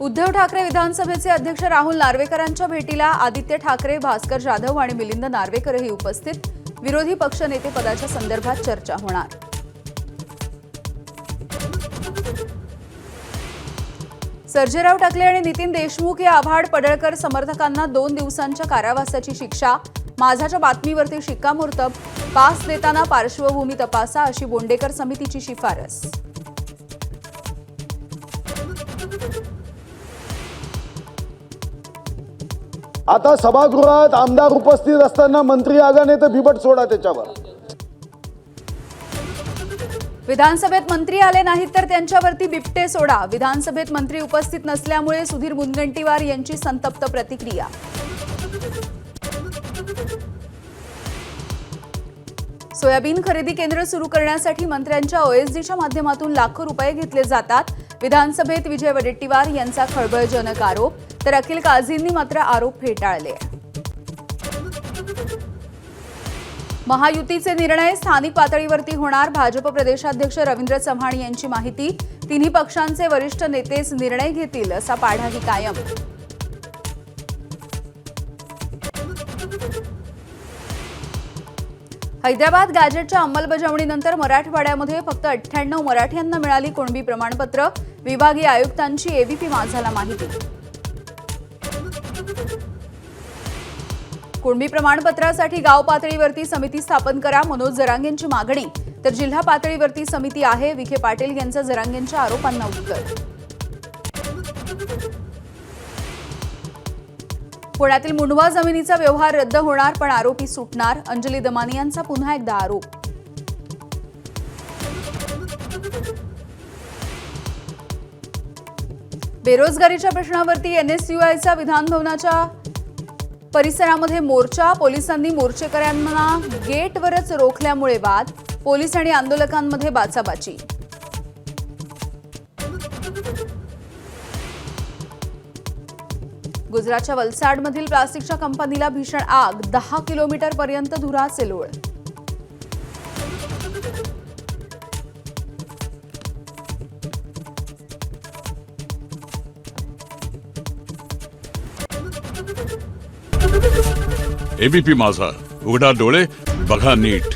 उद्धव ठाकरे विधानसभेचे अध्यक्ष राहुल नार्वेकरांच्या भेटीला आदित्य ठाकरे, भास्कर जाधव आणि मिलिंद नार्वेकरही उपस्थित। विरोधी पक्षनेते पदाच्या संदर्भात चर्चा होणार। सर्जेराव टकले आणि नितीन देशमुख या आभाड पडळकर समर्थकांना 2 दिवसांच्या कारावासाची शिक्षा। माझाच्या बातमीवरती शिक्कामोर्तब। पास देताना पार्श्वभूमी तपासा अशी बोंडेकर समितीची शिफारस। आता सभागृहात आमदार उपस्थित असताना मंत्री आला नाही तर बिबट सोडा त्याच्यावर। विधानसभेत मंत्री आले नाहीत तर त्यांच्यावरती बिबटे सोडा। विधानसभेत मंत्री उपस्थित नसल्यामुळे सुधीर मुनगंटीवार यांची संतप्त प्रतिक्रिया। सोयाबीन खरेदी केंद्र सुरू करण्यासाठी मंत्र्यांच्या ओएसडीच्या माध्यमातून लाखो रुपये घेतले जातात। विधानसभेत विजय वडेट्टीवार यांचा खळबळजनक आरोप, तर अखिल काझींनी मात्र आरोप फेटाळले। महायुतीचे निर्णय स्थानिक पातळीवरती होणार। भाजप प्रदेशाध्यक्ष रवींद्र चव्हाण यांची माहिती। तिन्ही पक्षांचे वरिष्ठ नेतेच निर्णय घेतील असा पाढाही कायम। हैदराबाद गॅजेटच्या अंमलबजावणीनंतर मराठवाड्यामध्ये फक्त 98 मराठ्यांना मिळाली कुणबी प्रमाणपत्र। विभागीय आयुक्तांची एबीपी माझाला माहिती। कुणबी प्रमाणपत्रासाठी गाव पातळीवरती समिती स्थापन करा, मनोज जरांगेंची मागणी। तर जिल्हा पातळीवरती समिती आहे, विखे पाटील यांचं जरांगेंच्या आरोपांना उत्तर। पुण्यातील मुंढवा जमिनीचा व्यवहार रद्द होणार पण आरोपी सुटणार। अंजली दमानी यांचा पुन्हा एकदा आरोप। बेरोजगारीच्या प्रश्नावरती एनएसयूआयचा विधानभवनाच्या परिसरामध्ये मोर्चा। पोलिसांनी मोर्चेकऱ्यांना गेटवरच रोखल्यामुळे वाद। पोलीस आणि आंदोलकांमध्ये बाचाबाची। गुजरातच्या वलसाडमधील प्लास्टिकच्या कंपनीला भीषण आग। 10 किलोमीटर पर्यंत धुराचे लोळ। एबीपी माझा, उघडा डोळे बघा नीट।